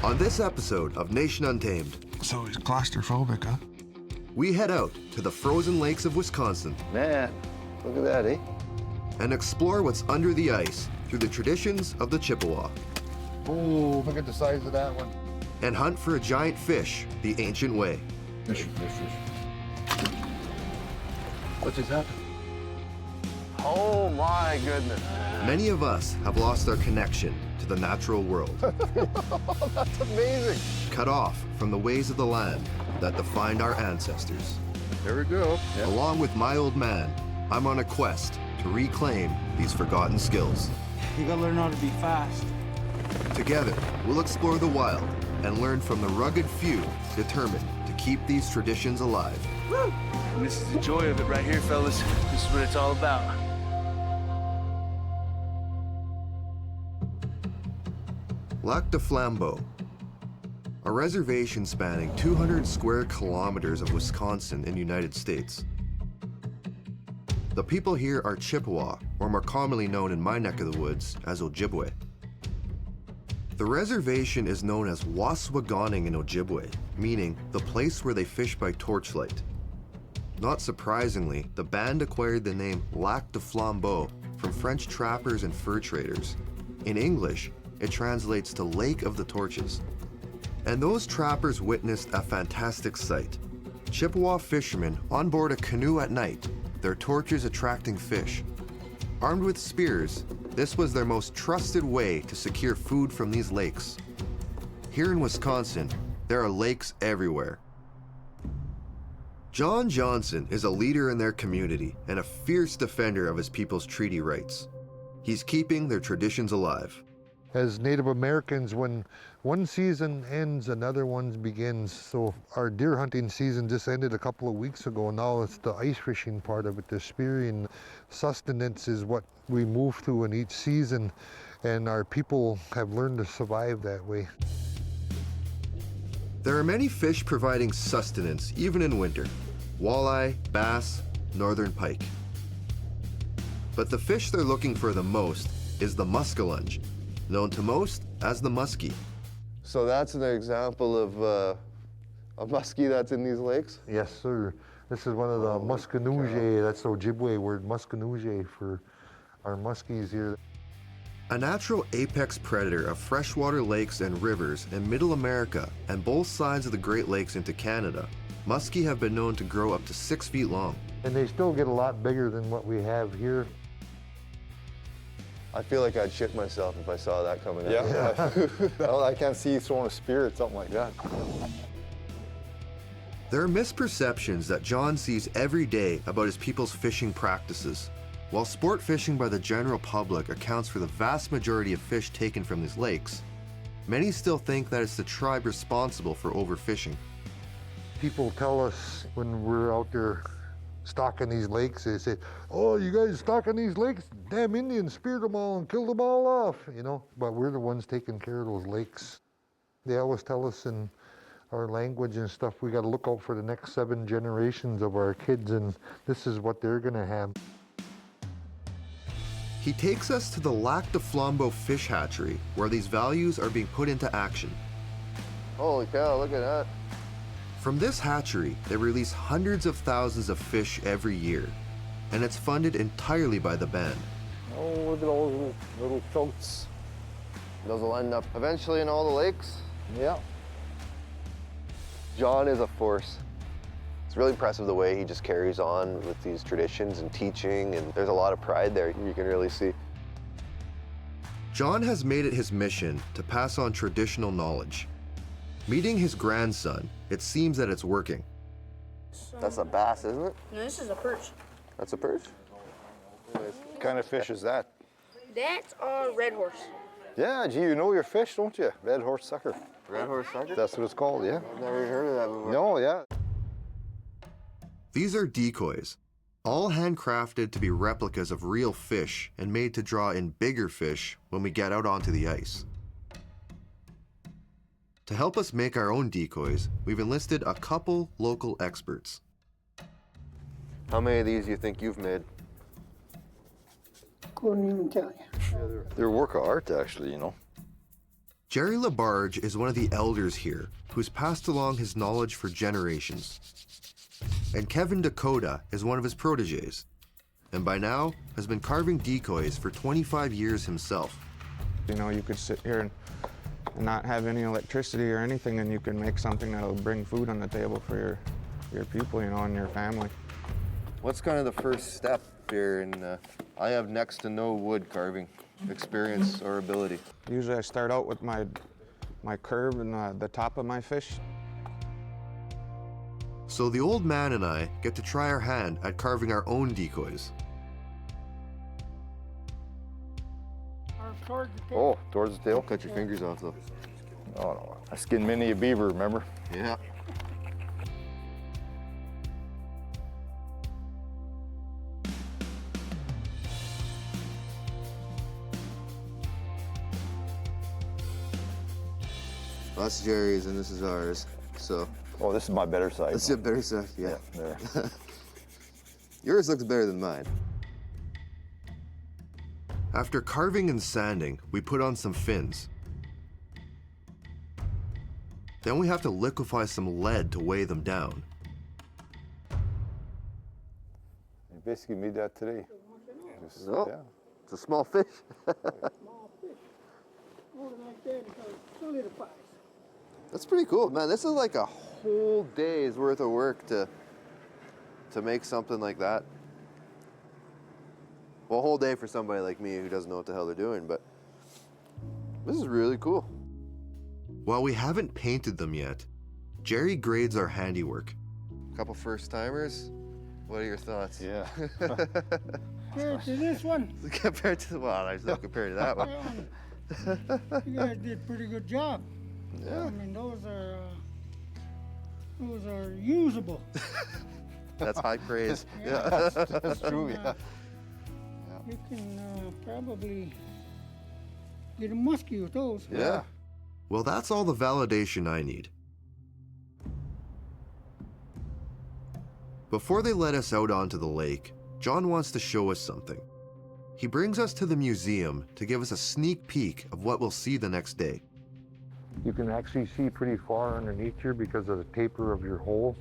On this episode of Nation Untamed, So he's claustrophobic, huh? we head out to the frozen lakes of Wisconsin Man, look at that, eh? and explore what's under the ice through the traditions of the Chippewa, Oh, look at the size of that one. and hunt for a giant fish the ancient way. Fish. What just happened? Oh my goodness. Many of us have lost our connection to the natural world, That's amazing. cut off from the ways of the land that defined our ancestors. There we go. Along with my old man, I'm on a quest to reclaim these forgotten skills. You gotta learn how to be fast. Together, we'll explore the wild and learn from the rugged few determined to keep these traditions alive. And this is the joy of it right here, fellas. This is what it's all about. Lac du Flambeau, a reservation spanning 200 square kilometers of Wisconsin in the United States. The people here are Chippewa, or more commonly known in my neck of the woods as Ojibwe. The reservation is known as Waswaganing in Ojibwe, meaning the place where they fish by torchlight. Not surprisingly, the band acquired the name Lac du Flambeau from French trappers and fur traders. In English, it translates to Lake of the Torches. And those trappers witnessed a fantastic sight. Chippewa fishermen on board a canoe at night, their torches attracting fish. Armed with spears, this was their most trusted way to secure food from these lakes. Here in Wisconsin, there are lakes everywhere. John Johnson is a leader in their community and a fierce defender of his people's treaty rights. He's keeping their traditions alive. As Native Americans, when one season ends, another one begins. So our deer hunting season just ended a couple of weeks ago. Now it's the ice fishing part of it. The spearing sustenance is what we move to in each season, and our people have learned to survive that way. There are many fish providing sustenance even in winter: walleye, bass, northern pike. But the fish they're looking for the most is the muskellunge, known to most as the musky. So that's an example of a muskie that's in these lakes? Yes, sir. This is one of the maashkinoozhe. That's the Ojibwe word, maskellunge, for our muskies here. A natural apex predator of freshwater lakes and rivers in Middle America and both sides of the Great Lakes into Canada, muskie have been known to grow up to 6 feet long. And they still get a lot bigger than what we have here. I feel like I'd shit myself if I saw that coming out. Yeah. Well, I can't see you throwing a spear at something like that. There are misperceptions that John sees every day about his people's fishing practices. While sport fishing by the general public accounts for the vast majority of fish taken from these lakes, many still think that it's the tribe responsible for overfishing. People tell us when we're out there stocking these lakes, they say, "Oh, you guys stocking these lakes? Damn Indians speared them all and killed them all off," you know. But we're the ones taking care of those lakes. They always tell us in our language and stuff, we got to look out for the next 7 generations of our kids, and this is what they're gonna have. He takes us to the Lac du Flambeau fish hatchery, where these values are being put into action. Holy cow, look at that. From this hatchery, they release hundreds of thousands of fish every year, and it's funded entirely by the band. Oh, look at all those little trots. Those will end up eventually in all the lakes. Yeah. John is a force. It's really impressive the way he just carries on with these traditions and teaching, and there's a lot of pride there you can really see. John has made it his mission to pass on traditional knowledge. Meeting his grandson, it seems that it's working. That's a bass, isn't it? No, this is a perch. That's a perch? What kind of fish is that? That's a red horse. Yeah, gee, you know your fish, don't you? Red horse sucker. Red horse sucker? That's what it's called, yeah. I've never heard of that before. No, yeah. These are decoys, all handcrafted to be replicas of real fish and made to draw in bigger fish when we get out onto the ice. To help us make our own decoys, we've enlisted a couple local experts. How many of these do you think you've made? Couldn't even tell you. They're a work of art, actually, you know. Jerry Labarge is one of the elders here who's passed along his knowledge for generations. And Kevin Dakota is one of his proteges, and by now has been carving decoys for 25 years himself. You know, you could sit here and not have any electricity or anything, and you can make something that'll bring food on the table for your people, you know, and your family. What's kind of the first step here? And I have next to no wood carving experience or ability. Usually I start out with my curve and the top of my fish. So the old man and I get to try our hand at carving our own decoys. Oh, towards the tail? Cut your fingers off though. Oh, no. I skinned many a beaver, remember? Yeah. That's Jerry's and this is ours. So. Oh, this is my better side. That's your better side, yeah. There. Yours looks better than mine. After carving and sanding, we put on some fins. Then we have to liquefy some lead to weigh them down. You basically made that today. Just, No, yeah. it's a small fish. That's pretty cool, man. This is like a whole day's worth of work to make something like that. Well, a whole day for somebody like me who doesn't know what the hell they're doing, but this is really cool. While we haven't painted them yet, Jerry grades our handiwork. Couple first timers. What are your thoughts? Yeah. Compared to this one, Compared to, well, I still compared to that one. you guys did a pretty good job. Yeah. I mean, those are usable. That's high praise. Yeah. That's true, yeah. You can probably get a musky with those. Yeah. Well, that's all the validation I need. Before they let us out onto the lake, John wants to show us something. He brings us to the museum to give us a sneak peek of what we'll see the next day. You can actually see pretty far underneath here because of the taper of your hole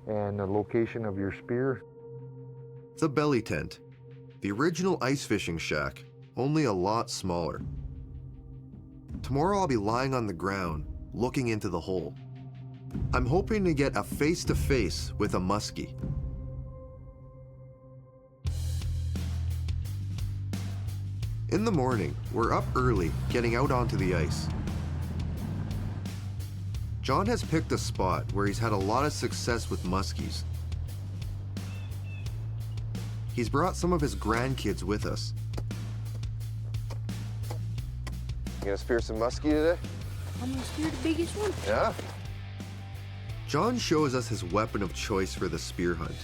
and the location of your spear. The belly tent, the original ice fishing shack, only a lot smaller. Tomorrow I'll be lying on the ground, looking into the hole. I'm hoping to get a face-to-face with a muskie. In the morning, we're up early, getting out onto the ice. John has picked a spot where he's had a lot of success with muskies. He's brought some of his grandkids with us. You gonna spear some muskie today? I'm gonna spear the biggest one. Yeah. John shows us his weapon of choice for the spear hunt.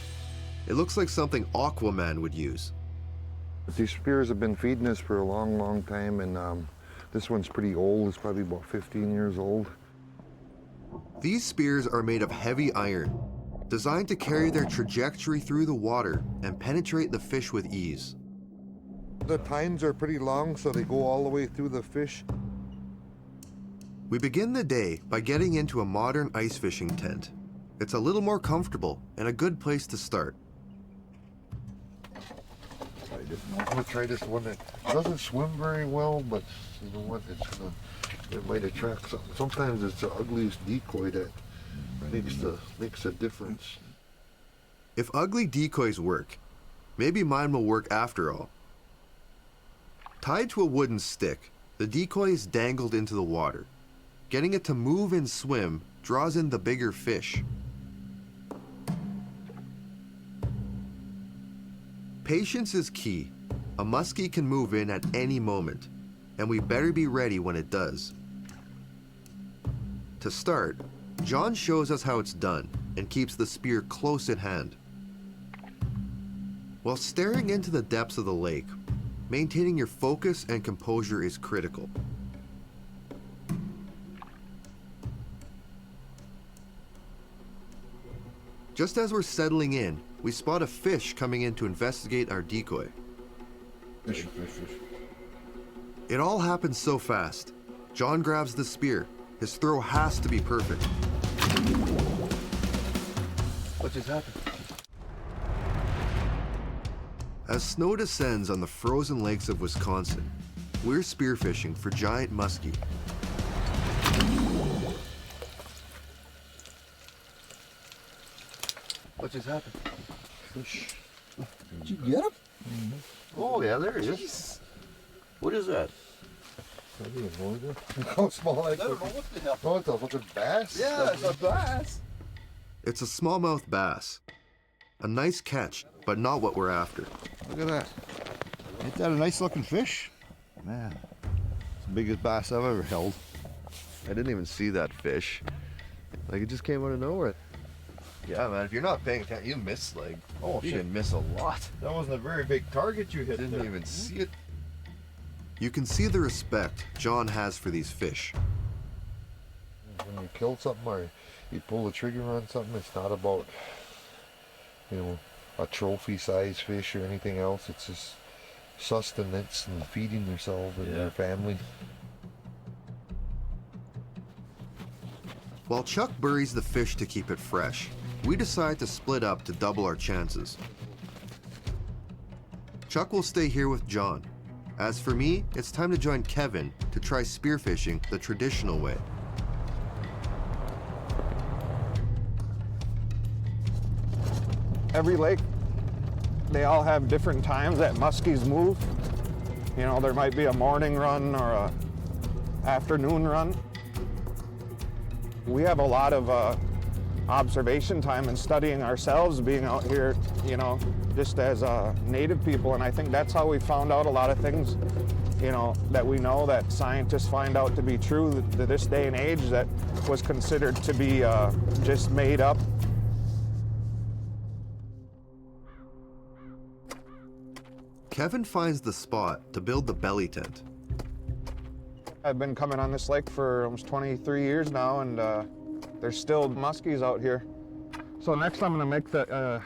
It looks like something Aquaman would use. These spears have been feeding us for a long, long time, and this one's pretty old. It's probably about 15 years old. These spears are made of heavy iron, designed to carry their trajectory through the water and penetrate the fish with ease. The tines are pretty long, so they go all the way through the fish. We begin the day by getting into a modern ice fishing tent. It's a little more comfortable and a good place to start. I'm gonna try this one that doesn't swim very well, but you know what? It might attract something. Sometimes it's the ugliest decoy that makes a difference. If ugly decoys work, maybe mine will work after all. Tied to a wooden stick, the decoy is dangled into the water. Getting it to move and swim draws in the bigger fish. Patience is key. A muskie can move in at any moment, and we better be ready when it does. To start, John shows us how it's done and keeps the spear close at hand. While staring into the depths of the lake, maintaining your focus and composure is critical. Just as we're settling in, we spot a fish coming in to investigate our decoy. Fish. It all happens so fast. John grabs the spear. His throw has to be perfect. What just happened? As snow descends on the frozen lakes of Wisconsin, we're spearfishing for giant muskie. What just happened? Fish. Did you get him? Oh, yeah, there he is. What is that? How small like I don't know what the hell. Oh, it's a fucking bass. Yeah, it's a bass. It's a smallmouth bass. A nice catch, but not what we're after. Look at that. Ain't that a nice looking fish? Man, it's the biggest bass I've ever held. I didn't even see that fish. Like, it just came out of nowhere. Yeah, man, if you're not paying attention, you miss, like, Oh, you shit. can miss a lot. That wasn't a very big target you hit. Didn't even see it. You can see the respect John has for these fish. When you kill something or you pull the trigger on something, it's not about, you know, a trophy size fish or anything else. It's just sustenance and feeding yourself and your family. While Chuck buries the fish to keep it fresh, we decide to split up to double our chances. Chuck will stay here with John. As for me, it's time to join Kevin to try spearfishing the traditional way. Every lake, they all have different times that muskies move. You know, there might be a morning run or a afternoon run. We have a lot of observation time and studying ourselves, being out here, you know, just as native people, and I think that's how we found out a lot of things, you know, that we know that scientists find out to be true to this day and age that was considered to be just made up. Kevin finds the spot to build the belly tent. I've been coming on this lake for almost 23 years now, and there's still muskies out here. So next I'm gonna make the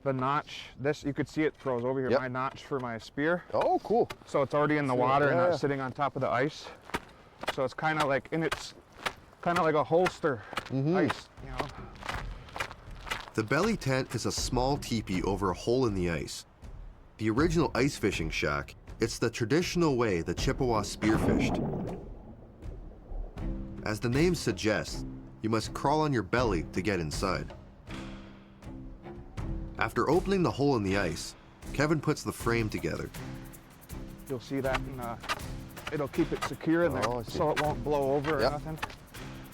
notch. This, you could see it throws over here, Yep. my notch for my spear. Oh, cool. So it's already in the water and yeah. not sitting on top of the ice. So it's kind of like, and it's kind of like a holster ice, you know. The belly tent is a small teepee over a hole in the ice. The original ice fishing shack, it's the traditional way the Chippewa spearfished. As the name suggests, you must crawl on your belly to get inside. After opening the hole in the ice, Kevin puts the frame together. You'll see that, and it'll keep it secure in there, Oh, I see. so it won't blow over or Yep. nothing.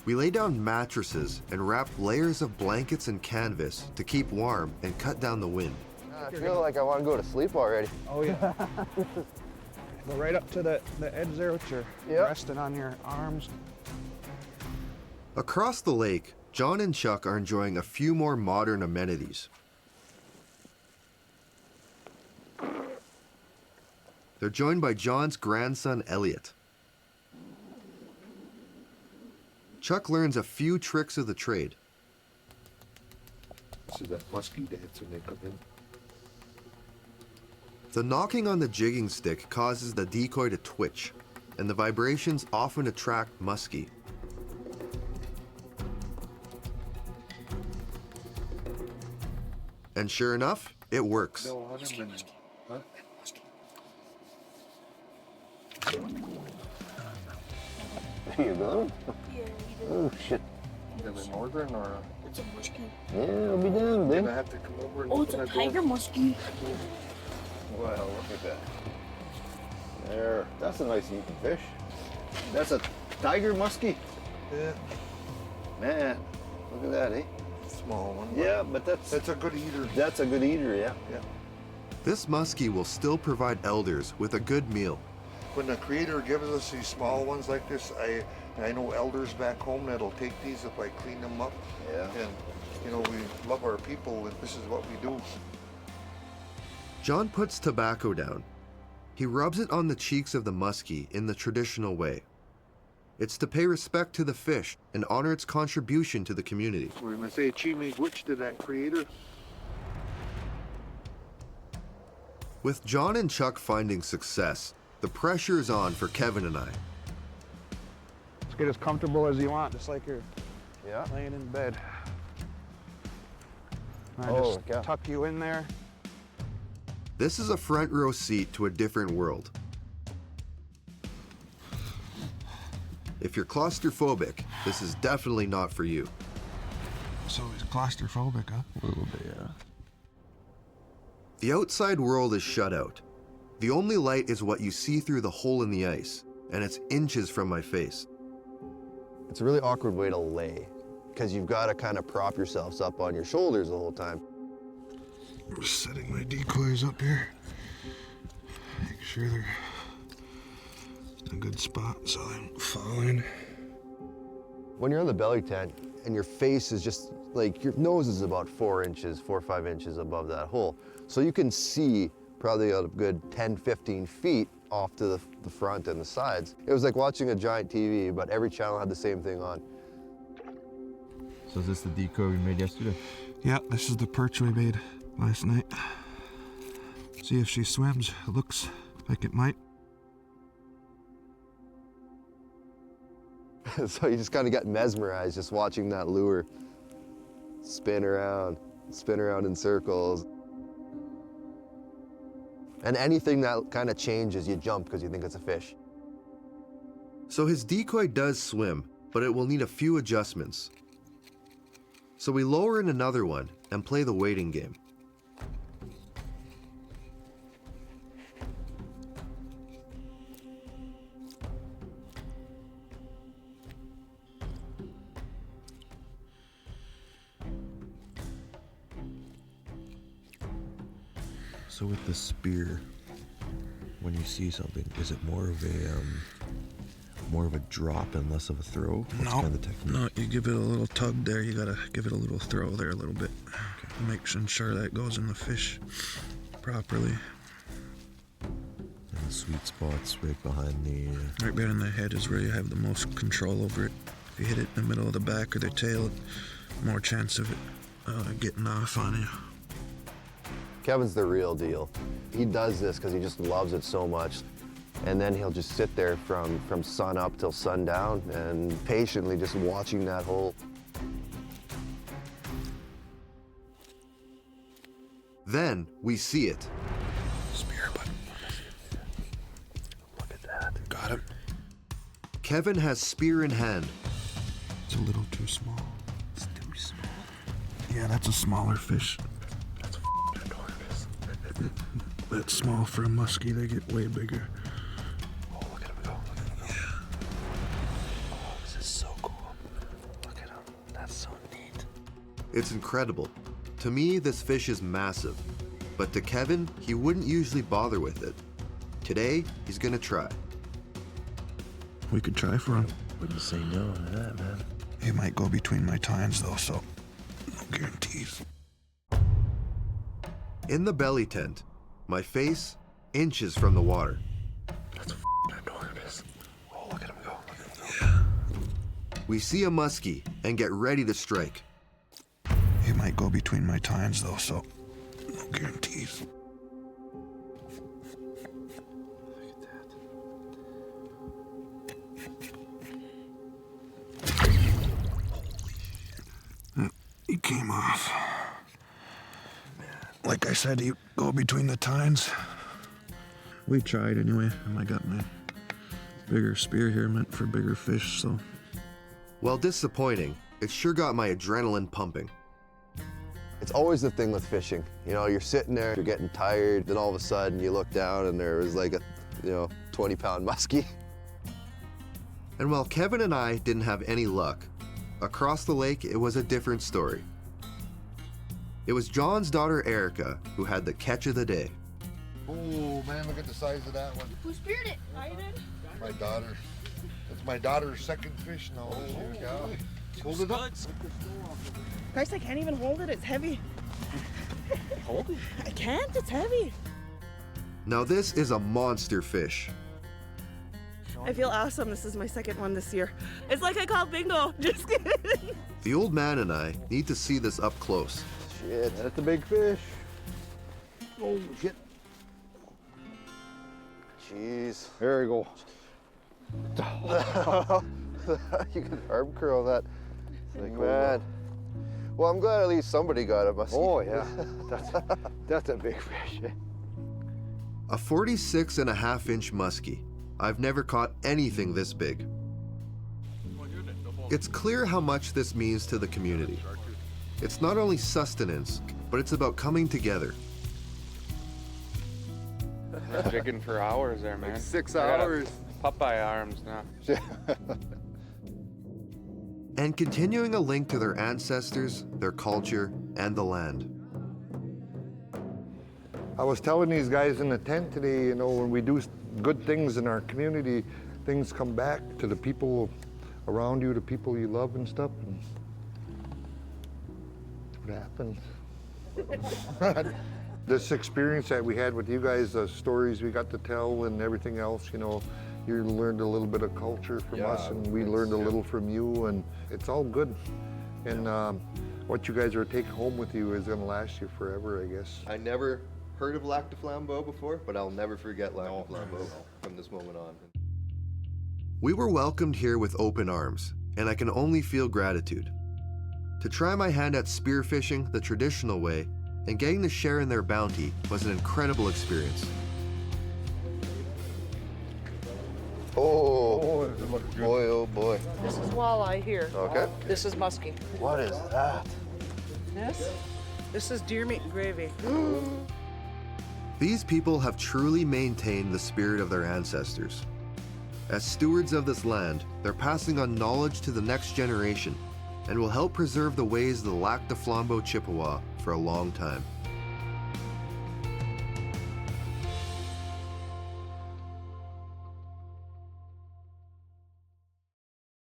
We lay down mattresses and wrap layers of blankets and canvas to keep warm and cut down the wind. I feel like I want to go to sleep already. Oh yeah. Go right up to the edge there with your Yep. resting on your arms. Across the lake, John and Chuck are enjoying a few more modern amenities. They're joined by John's grandson, Elliot. Chuck learns a few tricks of the trade. This is that musky dance when they come in. The knocking on the jigging stick causes the decoy to twitch, and the vibrations often attract muskie. And sure enough, it works. You done? Yeah, Oh, shit. Is it northern or? it's a musky. Yeah, I'll be down, I dude. have to come over and Oh, it's open a that door? tiger musky. Well, look at that. There. That's a nice eating fish. That's a tiger muskie. Yeah, Man, look at that, eh? small one. Yeah, but that's That's a good eater. a good eater, yeah. Yeah. This muskie will still provide elders with a good meal. When the creator gives us these small ones like this, I know elders back home that'll take these if I clean them up. Yeah. And, you know, we love our people and this is what we do. John puts tobacco down. He rubs it on the cheeks of the muskie in the traditional way. It's to pay respect to the fish and honor its contribution to the community. We're going to say Chimigwich to that creator. With John and Chuck finding success, the pressure is on for Kevin and I. Get as comfortable as you want, just like you're Yeah. laying in bed. I Oh, just yeah. tuck you in there. This is a front row seat to a different world. If you're claustrophobic, this is definitely not for you. So he's claustrophobic, huh? A little bit, yeah. The outside world is shut out. The only light is what you see through the hole in the ice, and it's inches from my face. It's a really awkward way to lay because you've got to kind of prop yourselves up on your shoulders the whole time. I'm just setting my decoys up here. Make sure they're in a good spot so they don't fall in. When you're on the belly tent and your face is just like, your nose is about 4 or 5 inches above that hole. So you can see probably a good 10, 15 feet off to the front and the sides. It was like watching a giant TV, but every channel had the same thing on. So is this the decoy we made yesterday? Yeah, this is the perch we made last night. See if she swims. It looks like it might. So you just kind of got mesmerized just watching that lure spin around in circles. And anything that kind of changes, you jump because you think it's a fish. So his decoy does swim, but it will need a few adjustments. So we lower in another one and play the waiting game. So with the spear, when you see something, is it more of a drop and less of a throw? What's kind of the technique? No, you give it a little tug there. You gotta give it a little throw there a little bit. Okay. Make sure that goes in the fish properly. And the sweet spot's right behind the... Right behind the head is where you have the most control over it. If you hit it in the middle of the back or the tail, more chance of it getting off on you. Kevin's the real deal. He does this because he just loves it so much. And then he'll just sit there from sun up till sundown and patiently just watching that hole. Then we see it. Spear, but Look at that. got him. Kevin has spear in hand. It's a little too small. It's too small. Yeah, that's a smaller fish. That's enormous. That's small for a muskie. They get way bigger. Oh, look at him go. Look at him go. Yeah. Oh, this is so cool. Look at him. That's so neat. It's incredible. To me, this fish is massive. But to Kevin, he wouldn't usually bother with it. Today, he's gonna try. We could try for him. Wouldn't say no to that, man. He might go between my tines though, so no guarantees. In the belly tent, my face inches from the water. That's enormous. Oh, look at him go. Look at him go. We see a muskie and get ready to strike. He might go between my tines though, so no guarantees. He came off. Like I said, he go between the tines. We tried anyway, and I got my bigger spear here meant for bigger fish, so. While disappointing, it sure got my adrenaline pumping. It's always the thing with fishing. You know, you're sitting there, you're getting tired, then all of a sudden you look down and there was like a, 20-pound muskie. And while Kevin and I didn't have any luck, across the lake it was a different story. It was John's daughter Erica who had the catch of the day. Oh man, look at the size of that one. Who speared it? I did. My daughter. That's my daughter's second fish now. Oh, hold it up. Christ, I can't even hold it. It's heavy. Hold it. I can't. It's heavy. Now this is a monster fish. I feel awesome. This is my second one this year. It's like I called bingo. Just kidding. The old man and I need to see this up close. Shit, that's a big fish. Oh, shit. Jeez. There we go. You can arm curl that. It's like, man. Well, I'm glad at least somebody got it, Musky. Oh yeah, that's a big fish. A 46.5-inch muskie. I've never caught anything this big. It's clear how much this means to the community. It's not only sustenance, but it's about coming together. Jigging for hours there, man. Like 6 I got hours. Popeye arms now. And continuing a link to their ancestors, their culture, and the land. I was telling these guys in the tent today, you know, when we do good things in our community, things come back to the people around you, the people you love and stuff. And that's what happens. This experience that we had with you guys, the stories we got to tell and everything else, you know, you learned a little bit of culture from us and we learned a little from you, and it's all good. And what you guys are taking home with you is gonna last you forever, I guess. I never heard of Lac du Flambeau before, but I'll never forget Lac du Flambeau from this moment on. We were welcomed here with open arms, and I can only feel gratitude. To try my hand at spearfishing the traditional way and getting to share in their bounty was an incredible experience. Oh, boy, oh boy. This is walleye here. Okay. This is musky. What is that? This is deer meat and gravy. These people have truly maintained the spirit of their ancestors. As stewards of this land, they're passing on knowledge to the next generation and will help preserve the ways of the Lac du Flambeau Chippewa for a long time.